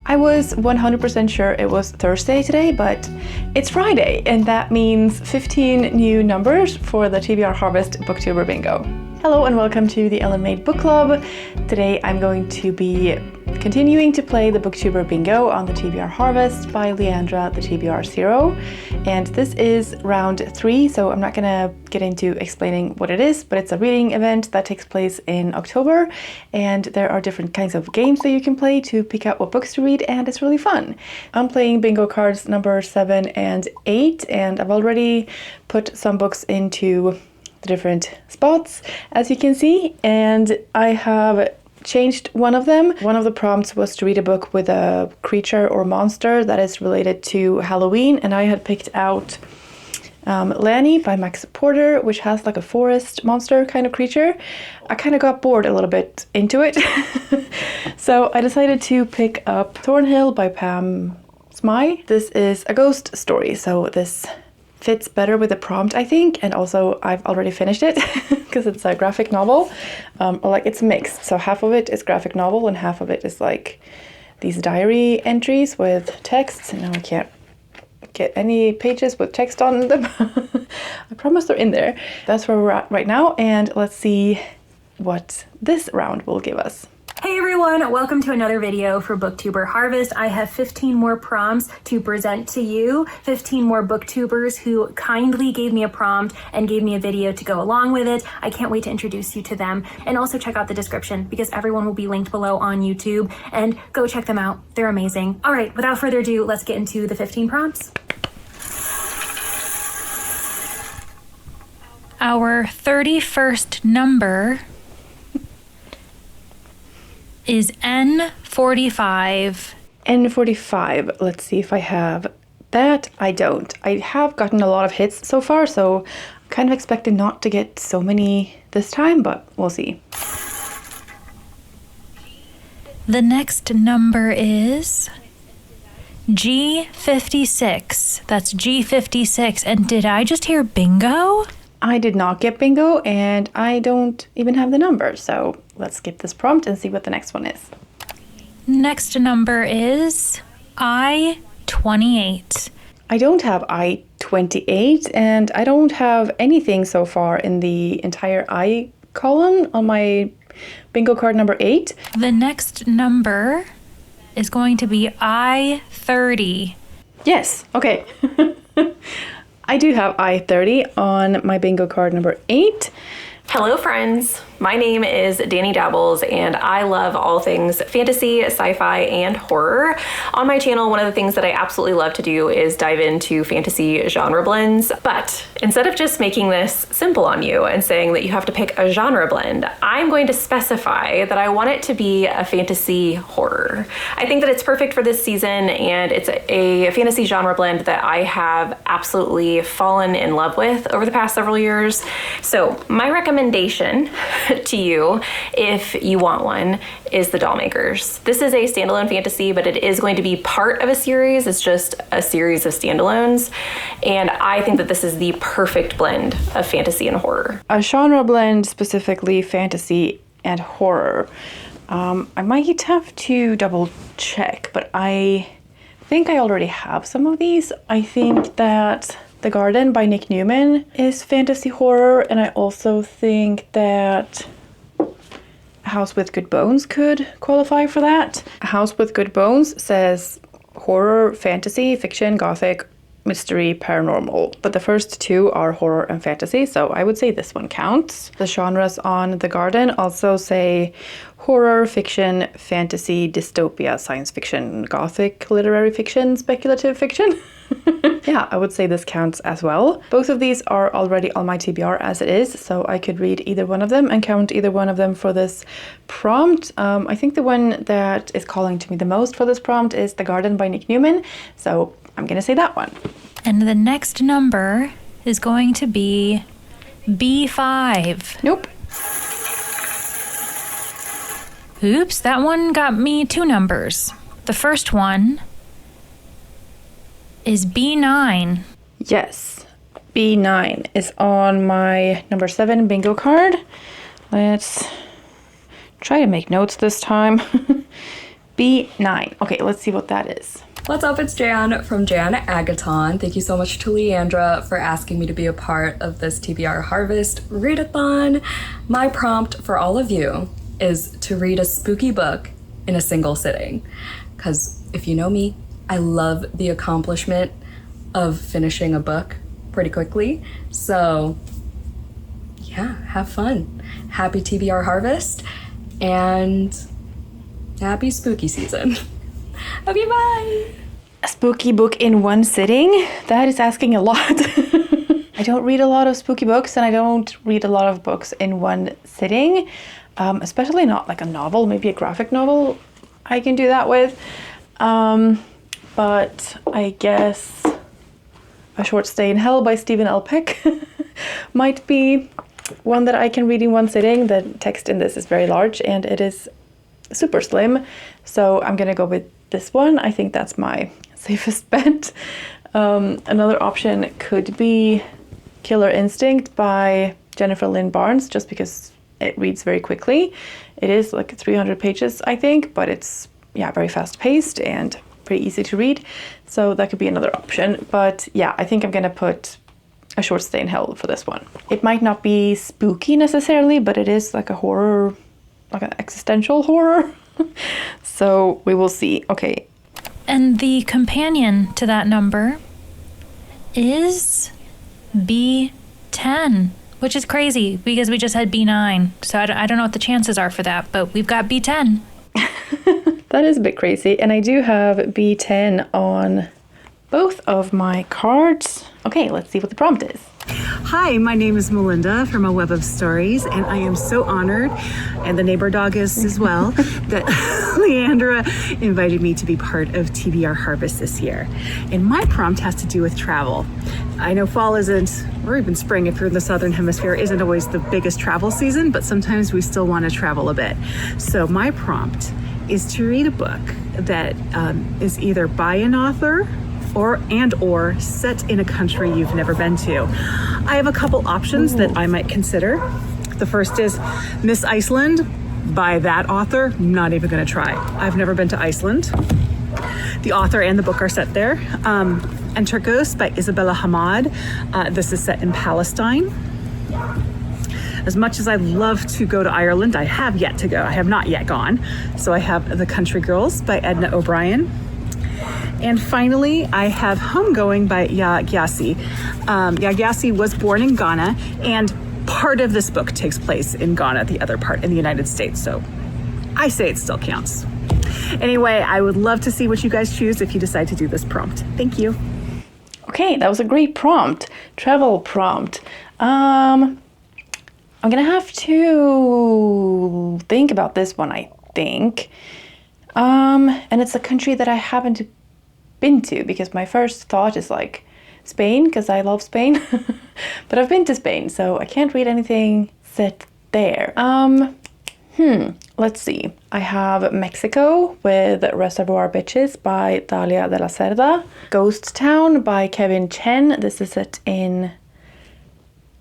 I was 100% sure it was Thursday today, but it's Friday, and that means 15 new numbers for the TBR Harvest Booktuber Bingo. Hello and welcome to the Ellen Made Book Club. Today I'm going to be continuing to play the Booktuber Bingo on the TBR Harvest by Leandra, the TBR 0. And this is round 3, so I'm not gonna get into explaining what it is, but it's a reading event that takes place in October. And there are different kinds of games that you can play to pick out what books to read, and it's really fun. I'm playing bingo cards number 7 and 8, and I've already put some books into the different spots, as you can see, and I have changed one of them. One of the prompts was to read a book with a creature or monster that is related to Halloween, and I had picked out Danni by Max Porter, which has like a forest monster kind of creature. I kind of got bored a little bit into it, so I decided to pick up Thornhill by Pam Smythe. This is a ghost story, so this fits better with the prompt, I think, and also I've already finished it because it's a graphic novel, or like it's mixed. So half of it is graphic novel and half of it is like these diary entries with text. And now I can't get any pages with text on them. I promise they're in there. That's where we're at right now, and let's see what this round will give us. Hey everyone, welcome to another video for Booktuber Harvest. I have 15 more prompts to present to you, 15 more booktubers who kindly gave me a prompt and gave me a video to go along with it. I can't wait to introduce you to them, and also check out the description because everyone will be linked below on YouTube, and go check them out. They're amazing. All right, without further ado, let's get into the 15 prompts. Our 31st number is N45. N45. Let's see if I have that. I don't. I have gotten a lot of hits so far, so I'm kind of expecting not to get so many this time, but we'll see. The next number is G56. That's G56. And did I just hear bingo? I did not get bingo, and I don't even have the number, so let's skip this prompt and see what the next one is. Next number is I28. I don't have I28, and I don't have anything so far in the entire I column on my bingo card number 8. The next number is going to be I30. Yes, okay. I do have I30 on my bingo card number 8. Hello friends, my name is Danni Dabbles, and I love all things fantasy, sci-fi, and horror. On my channel, one of the things that I absolutely love to do is dive into fantasy genre blends, but instead of just making this simple on you and saying that you have to pick a genre blend, I'm going to specify that I want it to be a fantasy horror. I think that it's perfect for this season, and it's a fantasy genre blend that I have absolutely fallen in love with over the past several years. So my recommendation to you, if you want one, is The Dollmakers. This is a standalone fantasy, but it is going to be part of a series. It's just a series of standalones, and I think that this is the perfect blend of fantasy and horror. A genre blend, specifically fantasy and horror. I might have to double check, but I think I already have some of these. I think that The Garden by Nick Newman is fantasy horror, and I also think that House with Good Bones could qualify for that. House with Good Bones says horror, fantasy, fiction, gothic, mystery, paranormal, but the first two are horror and fantasy, so I would say this one counts. The genres on The Garden also say horror, fiction, fantasy, dystopia, science fiction, gothic, literary fiction, speculative fiction. Yeah, I would say this counts as well. Both of these are already on my TBR as it is, so I could read either one of them and count either one of them for this prompt. I think the one that is calling to me the most for this prompt is The Garden by Nick Newman, so I'm gonna say that one. And the next number is going to be B5. Nope. Oops, that one got me 2 numbers. The first one is B9. Yes, B9 is on my number 7 bingo card. Let's try to make notes this time. B9. Okay, let's see what that is. What's up, it's Jan from Jan Agaton. Thank you so much to Leandra for asking me to be a part of this TBR Harvest readathon. My prompt for all of you is to read a spooky book in a single sitting. Because if you know me, I love the accomplishment of finishing a book pretty quickly. So yeah, have fun. Happy TBR Harvest and happy spooky season. Okay, bye. A spooky book in one sitting? That is asking a lot. I don't read a lot of spooky books, and I don't read a lot of books in one sitting, especially not like a novel, maybe a graphic novel I can do that with. But I guess A Short Stay in Hell by Stephen L. Peck might be one that I can read in one sitting. The text in this is very large and it is super slim, so I'm gonna go with this one. I think that's my safest bet. Another option could be Killer Instinct by Jennifer Lynn Barnes, just because it reads very quickly. It is like 300 pages, I think, but it's very fast paced and pretty easy to read. So that could be another option. But yeah, I think I'm gonna put A Short Stay in Hell for this one. It might not be spooky necessarily, but it is like a horror, like an existential horror. So we will see. Okay. And the companion to that number is B10, which is crazy because we just had B9. So I don't know what the chances are for that, but we've got B10. That is a bit crazy. And I do have B10 on both of my cards. Okay, let's see what the prompt is. Hi, my name is Melinda from A Web of Stories, and I am so honored, and the neighbor dog is as well, that Leandra invited me to be part of TBR Harvest this year. And my prompt has to do with travel. I know fall isn't, or even spring if you're in the Southern Hemisphere, isn't always the biggest travel season, but sometimes we still want to travel a bit. So my prompt is to read a book that is either by an author or set in a country you've never been to. I have a couple options that I might consider. The first is Miss Iceland by that author. Not even gonna try. I've never been to Iceland. The author and the book are set there. And Turcos by Isabella Hamad. This is set in Palestine. As much as I'd love to go to Ireland, I have yet to go. I have not yet gone. So I have The Country Girls by Edna O'Brien. And finally, I have Homegoing by Ya Gyasi. Ya Gyasi was born in Ghana, and part of this book takes place in Ghana, the other part in the United States. So I say it still counts. Anyway, I would love to see what you guys choose if you decide to do this prompt. Thank you. Okay, that was a great prompt. Travel prompt. I'm gonna have to think about this one, I think. And it's a country that I haven't been to, because my first thought is like Spain, because I love Spain. But I've been to Spain, so I can't read anything set there. Let's see. I have Mexico with Reservoir Bitches by Dalia de la Cerda. Ghost Town by Kevin Chen. This is set in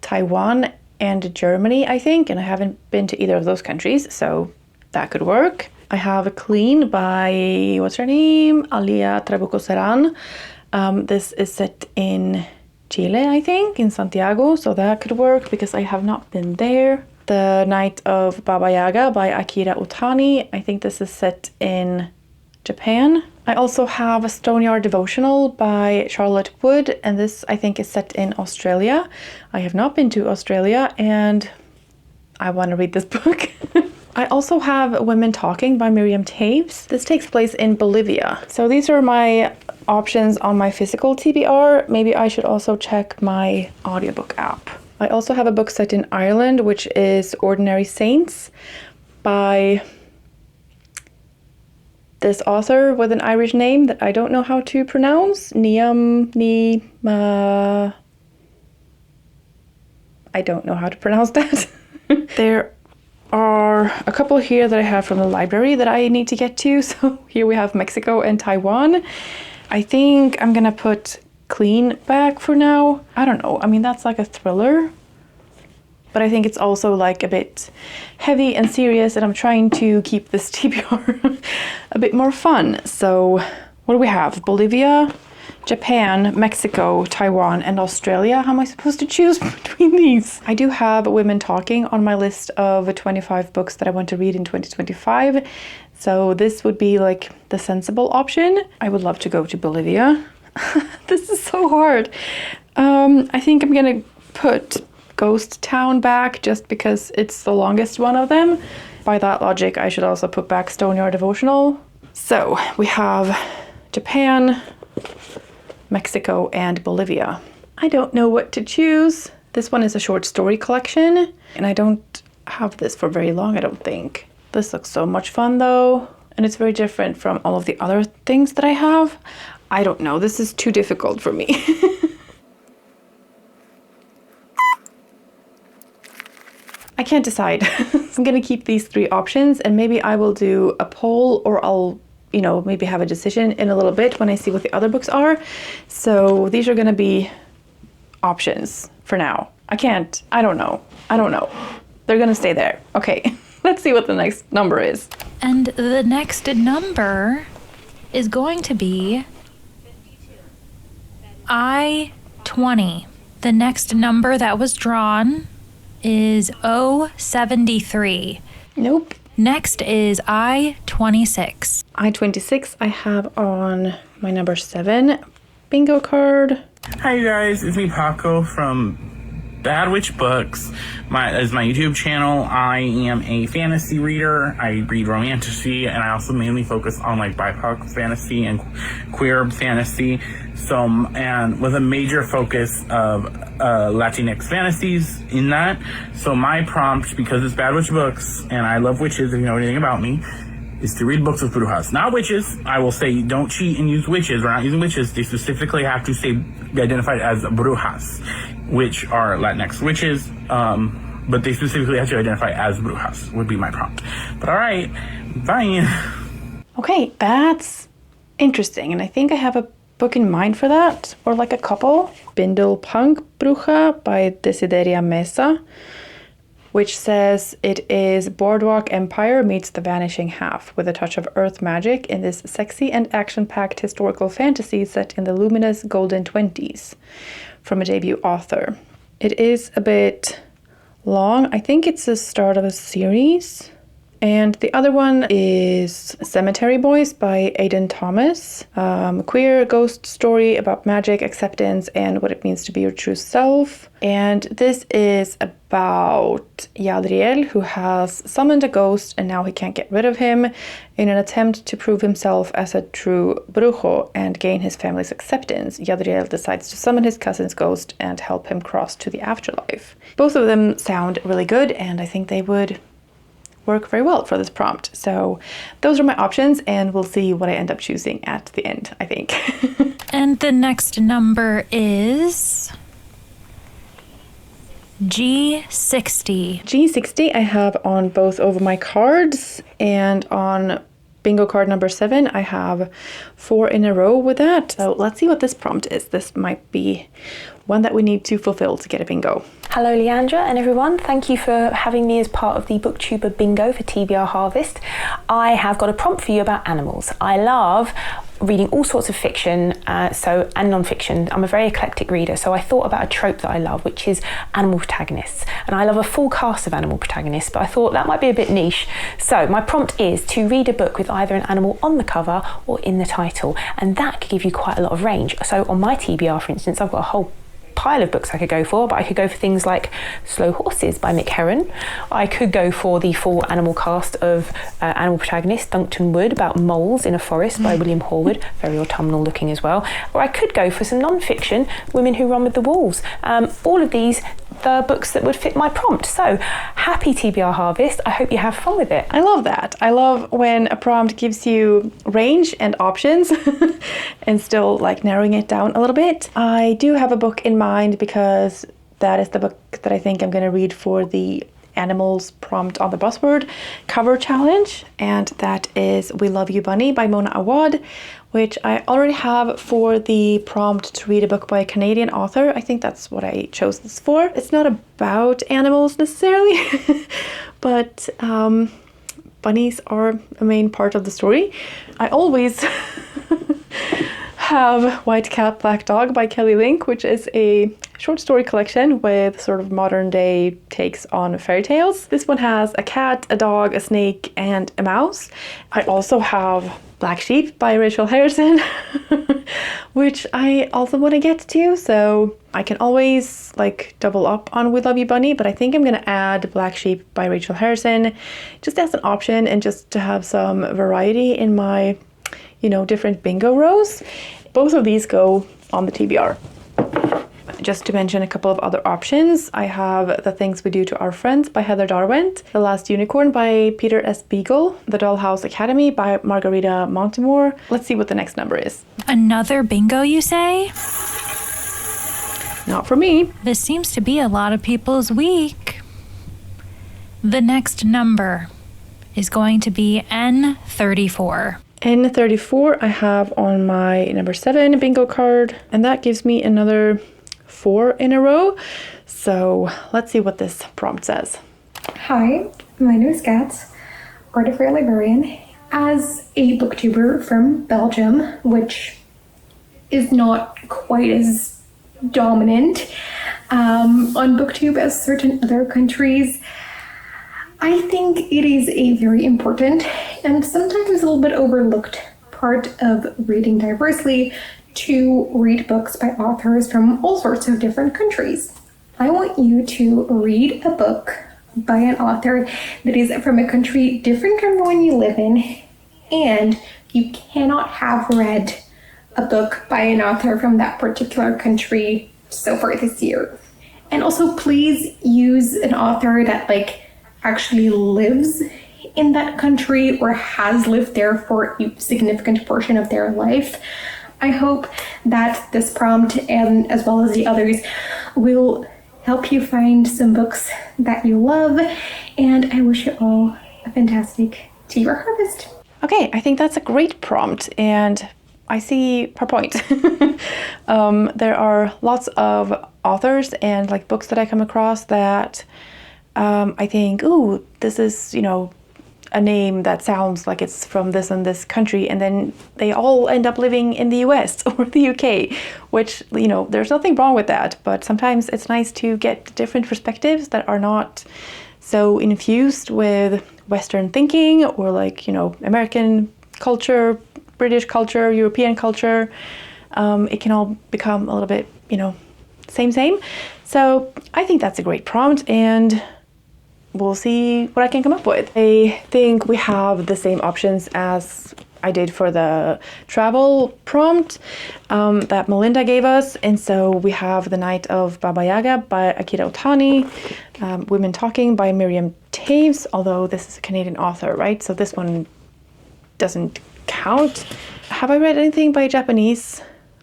Taiwan and Germany, I think, and I haven't been to either of those countries, so that could work. I have Clean by, what's her name? Alia Trabuco Serran. This is set in Chile, I think, in Santiago, so that could work because I have not been there. The Night of Baba Yaga by Akira Utani. I think this is set in Japan. I also have a Stoneyard Devotional by Charlotte Wood, and this I think is set in Australia. I have not been to Australia, and I want to read this book. I also have Women Talking by Miriam Taves. This takes place in Bolivia. So these are my options on my physical TBR. Maybe I should also check my audiobook app. I also have a book set in Ireland, which is Ordinary Saints by this author with an Irish name that I don't know how to pronounce. I don't know how to pronounce that. There are a couple here that I have from the library that I need to get to. So here we have Mexico and Taiwan. I think I'm gonna put Clean back for now. I don't know. I mean, that's like a thriller, but I think it's also like a bit heavy and serious, and I'm trying to keep this TBR a bit more fun. So what do we have? Bolivia, Japan, Mexico, Taiwan, and Australia. How am I supposed to choose between these? I do have Women Talking on my list of 25 books that I want to read in 2025. So this would be like the sensible option. I would love to go to Bolivia. This is so hard. I think I'm gonna put Ghost Town back just because it's the longest one of them. By that logic, I should also put back Stoneyard Devotional. So we have Japan, Mexico, and Bolivia. I don't know what to choose. This one is a short story collection, and I don't have this for very long, I don't think. This looks so much fun though, and it's very different from all of the other things that I have. I don't know, this is too difficult for me. I can't decide. I'm gonna keep these 3 options, and maybe I will do a poll, or I'll, you know, maybe have a decision in a little bit when I see what the other books are. So these are gonna be options for now. I don't know. They're gonna stay there. Okay, let's see what the next number is. And the next number is going to be I-20. The next number that was drawn is 073. Nope. Next is I-26. I-26 I have on my number 7 bingo card. Hi guys, it's me Paco from Bad Witch Books. As my YouTube channel, I am a fantasy reader. I read romantasy, and I also mainly focus on like BIPOC fantasy and queer fantasy. So, and with a major focus of Latinx fantasies in that. So my prompt, because it's Bad Witch Books, and I love witches if you know anything about me, is to read books with brujas. Not witches. I will say don't cheat and use witches. We're not using witches. They specifically have to say be identified as brujas, which are Latinx witches. But they specifically have to identify as brujas, would be my prompt. But all right, bye. Okay, that's interesting. And I think I have a book in mind for that, or like a couple. Bindle Punk Bruja by Desideria Mesa, which says it is Boardwalk Empire meets The Vanishing Half with a touch of earth magic in this sexy and action-packed historical fantasy set in the luminous golden 20s from a debut author. It is a bit long. I think it's the start of a series. And the other one is Cemetery Boys by Aidan Thomas. Queer ghost story about magic, acceptance, and what it means to be your true self. And this is about Yadriel, who has summoned a ghost and now he can't get rid of him in an attempt to prove himself as a true brujo and gain his family's acceptance. Yadriel decides to summon his cousin's ghost and help him cross to the afterlife. Both of them sound really good, and I think they would work very well for this prompt. So those are my options, and we'll see what I end up choosing at the end, I think. And the next number is G60. G60 I have on both of my cards, and on bingo card number 7 I have 4 in a row with that. So let's see what this prompt is. This might be one that we need to fulfill to get a bingo. Hello Leandra and everyone, thank you for having me as part of the Booktuber Bingo for TBR Harvest. I have got a prompt for you about animals. I love reading all sorts of fiction and non-fiction. I'm a very eclectic reader, so I thought about a trope that I love, which is animal protagonists. And I love a full cast of animal protagonists, but I thought that might be a bit niche. So my prompt is to read a book with either an animal on the cover or in the title, and that could give you quite a lot of range. So on my TBR, for instance, I've got a whole pile of books I could go for, but I could go for things like Slow Horses by Mick Herron. I could go for the full animal cast of animal protagonist Duncton Wood about moles in a forest by William Horwood, very autumnal looking as well. Or I could go for some non-fiction, Women Who Run with the Wolves. All of these, the books that would fit my prompt. So happy TBR Harvest. I hope you have fun with it. I love that. I love when a prompt gives you range and options and still like narrowing it down a little bit. I do have a book in mind because that is the book that I think I'm going to read for the animals prompt on the buzzword cover challenge, and that is We Love You Bunny by Mona Awad, which I already have for the prompt to read a book by a Canadian author. I think that's what I chose this for. It's not about animals necessarily, but bunnies are a main part of the story. I always have White Cat, Black Dog by Kelly Link, which is a short story collection with sort of modern day takes on fairy tales. This one has a cat, a dog, a snake, and a mouse. I also have Black Sheep by Rachel Harrison, which I also want to get to, so I can always like double up on We Love You Bunny, but I think I'm gonna add Black Sheep by Rachel Harrison just as an option and just to have some variety in my, different bingo rows. Both of these go on the TBR. Just to mention a couple of other options, I have The Things We Do to Our Friends by Heather Darwent, The Last Unicorn by Peter S. Beagle, The Dollhouse Academy by Margarita Montemore. Let's see what the next number is. Another bingo, you say? Not for me. This seems to be a lot of people's week. The next number is going to be N34. N34 I have on my number 7 bingo card, and that gives me another 4 in a row. So let's see what this prompt says. Hi, my name is Kaat, Art of Rare Librarian. As a booktuber from Belgium, which is not quite as dominant on booktube as certain other countries, I think it is a very important and sometimes a little bit overlooked part of reading diversely to read books by authors from all sorts of different countries. I want you to read a book by an author that is from a country different from the one you live in, and you cannot have read a book by an author from that particular country so far this year. And also please use an author that actually lives in that country or has lived there for a significant portion of their life. I hope that this prompt, and as well as the others, will help you find some books that you love, and I wish you all a fantastic TBR Harvest. Okay, I think that's a great prompt, and I see her point. There are lots of authors and books that I come across that I think, ooh, this is, a name that sounds like it's from this and this country, and then they all end up living in the US or the UK, which, there's nothing wrong with that, but sometimes it's nice to get different perspectives that are not so infused with Western thinking or American culture, British culture, European culture. It can all become a little bit, same. So I think that's a great prompt, and we'll see what I can come up with. I think we have the same options as I did for the travel prompt that Melinda gave us. And so we have The Night of Baba Yaga by Akira Otani, Women Talking by Miriam Taves, although this is a Canadian author, right? So this one doesn't count. Have I read anything by a Japanese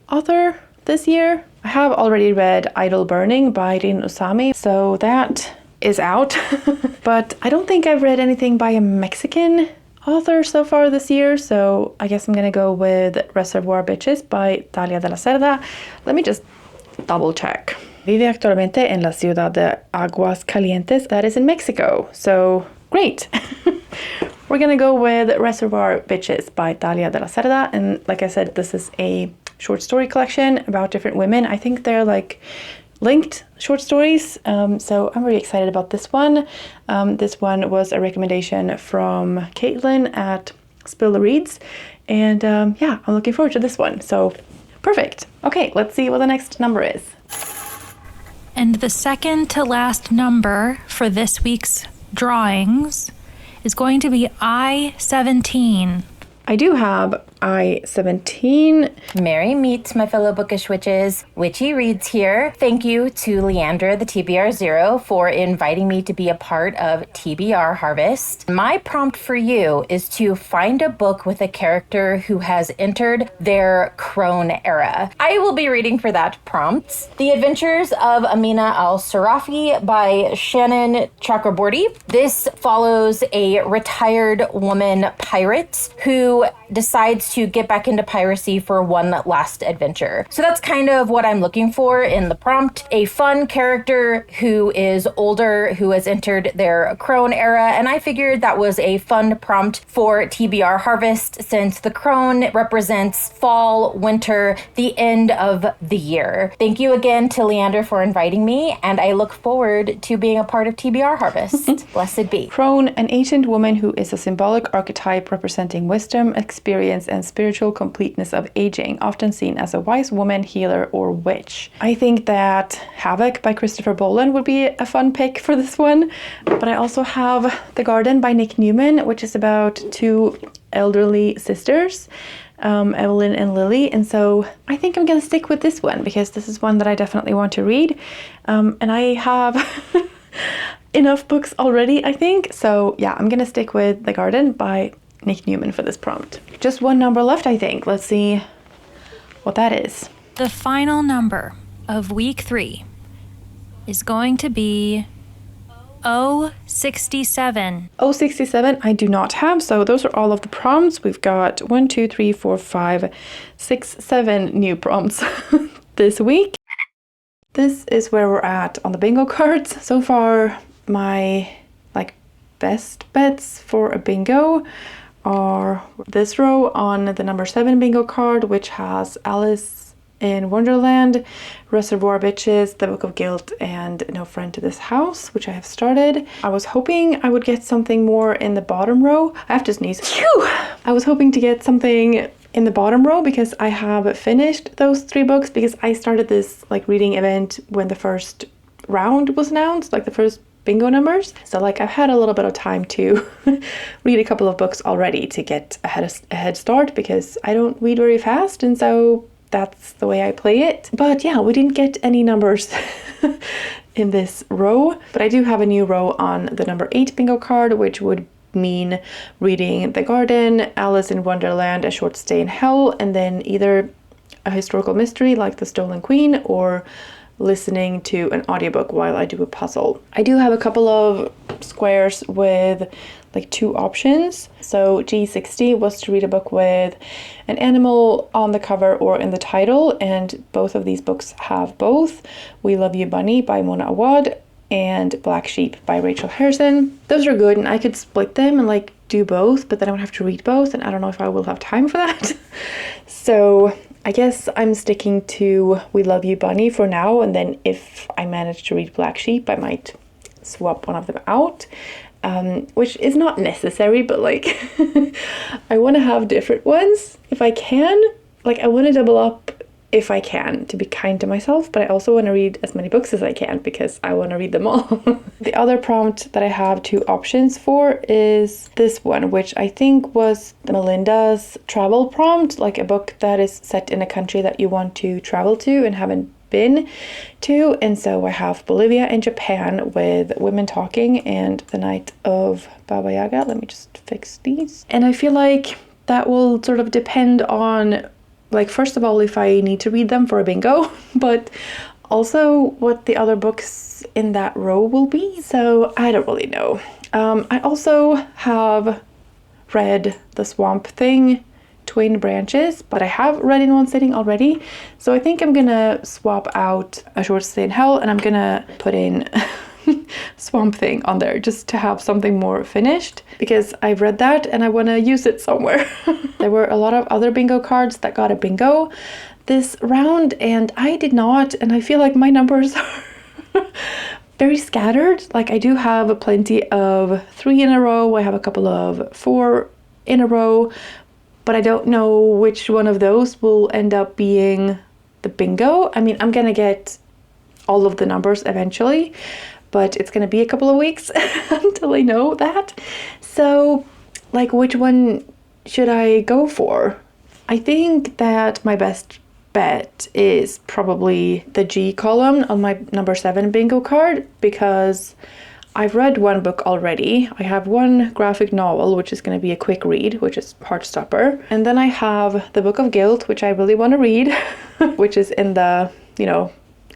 author this year? I have already read Idle Burning by Rin Usami, so that is out. But I don't think I've read anything by a Mexican author so far this year, so I guess I'm gonna go with Reservoir Bitches by Dalia de la Cerda. Let me just double check. Vive actualmente en la ciudad de Aguas Calientes, that is in Mexico, so great. We're gonna go with Reservoir Bitches by Dalia de la Cerda, and like I said, this is a short story collection about different women. I think they're linked short stories, so I'm really excited about this one. This one was a recommendation from Caitlin at Spill the Reads, and yeah, I'm looking forward to this one, so perfect. Okay, let's see what the next number is. And the second to last number for this week's drawings is going to be I-17. I do have I-17. Merry meets my fellow bookish witches. Witchy Reads here. Thank you to Leandra, the TBR Zero, for inviting me to be a part of TBR Harvest. My prompt for you is to find a book with a character who has entered their crone era. I will be reading for that prompt The Adventures of Amina al-Sarafi by Shannon Chakraborty. This follows a retired woman pirate who decides decides to get back into piracy for one last adventure. So that's kind of what I'm looking for in the prompt. A fun character who is older, who has entered their crone era, and I figured that was a fun prompt for TBR Harvest since the crone represents fall, winter, the end of the year. Thank you again to Leandra for inviting me, and I look forward to being a part of TBR Harvest. Blessed be. Crone, an ancient woman who is a symbolic archetype representing wisdom, experience, and spiritual completeness of aging, often seen as a wise woman, healer, or witch. I think that Havoc by Christopher Boland would be a fun pick for this one, but I also have The Garden by Nick Newman, which is about two elderly sisters, Evelyn and Lily, and so I think I'm gonna stick with this one because this is one that I definitely want to read, and I have enough books already, I think, so yeah, I'm gonna stick with The Garden by Nick Newman for this prompt. Just one number left, I think. Let's see what that is. The final number of week 3 is going to be 067. 067 I do not have, so those are all of the prompts. We've got 1, 2, 3, 4, 5, 6, 7 new prompts this week. This is where we're at on the bingo cards. So far, my best bets for a bingo are this row on the number 7 bingo card, which has Alice in Wonderland, Reservoir Bitches, The Book of Guilt, and No Friend to This House, which I have started. I was hoping I would get something more in the bottom row. I have to sneeze. Phew! I was hoping to get something in the bottom row because I have finished those 3 books because I started this reading event when the first round was announced, the first bingo numbers. So I've had a little bit of time to read a couple of books already to get a head start because I don't read very fast, and so that's the way I play it. But yeah, we didn't get any numbers in this row, but I do have a new row on the number 8 bingo card, which would mean reading The Garden, Alice in Wonderland, A Short Stay in Hell, and then either a historical mystery like The Stolen Queen or listening to an audiobook while I do a puzzle. I do have a couple of squares with 2 options. So G60 was to read a book with an animal on the cover or in the title, and both of these books have both. We Love You Bunny by Mona Awad and Black Sheep by Rachel Harrison. Those are good, and I could split them and do both, but then I would have to read both, and I don't know if I will have time for that. So I guess I'm sticking to We Love You Bunny for now, and then if I manage to read Black Sheep, I might swap one of them out, which is not necessary, but I want to have different ones if I can. I want to double up if I can, to be kind to myself, but I also want to read as many books as I can because I want to read them all. The other prompt that I have 2 options for is this one, which I think was Melinda's travel prompt, a book that is set in a country that you want to travel to and haven't been to. And so I have Bolivia and Japan with Women Talking and The Night of Baba Yaga. Let me just fix these. And I feel like that will sort of depend on first of all, if I need to read them for a bingo, but also what the other books in that row will be. So I don't really know. I also have read The Swamp Thing, Twin Branches, but I have read in one sitting already. So I think I'm gonna swap out A Short Stay in Hell, and I'm gonna put in Swamp Thing on there just to have something more finished because I've read that and I want to use it somewhere. There were a lot of other bingo cards that got a bingo this round and I did not, and I feel like my numbers are very scattered. I do have plenty of 3 in a row, I have a couple of 4 in a row, but I don't know which one of those will end up being the bingo. I mean, I'm gonna get all of the numbers eventually, but it's gonna be a couple of weeks until I know that. So, which one should I go for? I think that my best bet is probably the G column on my number 7 bingo card because I've read one book already. I have one graphic novel, which is going to be a quick read, which is Heartstopper. And then I have The Book of Guilt, which I really want to read, which is in the,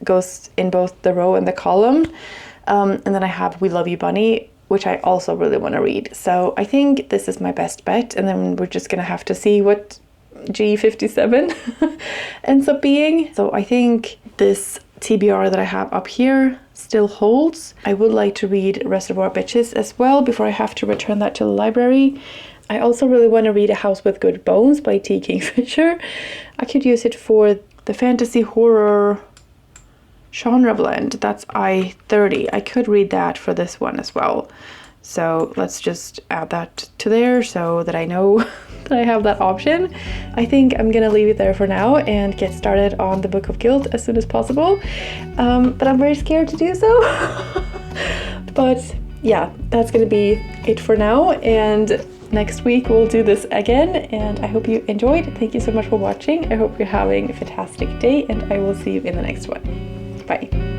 goes in both the row and the column. And then I have We Love You Bunny, which I also really want to read. So I think this is my best bet. And then we're just going to have to see what G57 ends up being. So I think this TBR that I have up here still holds. I would like to read Reservoir Bitches as well before I have to return that to the library. I also really want to read A House with Good Bones by T. Kingfisher. I could use it for the fantasy horror genre blend. That's I-30. I could read that for this one as well. So let's just add that to there so that I know that I have that option. I think I'm gonna leave it there for now and get started on the Book of Guilt as soon as possible. But I'm very scared to do so. But yeah, that's gonna be it for now. And next week we'll do this again. And I hope you enjoyed. Thank you so much for watching. I hope you're having a fantastic day and I will see you in the next one. Bye.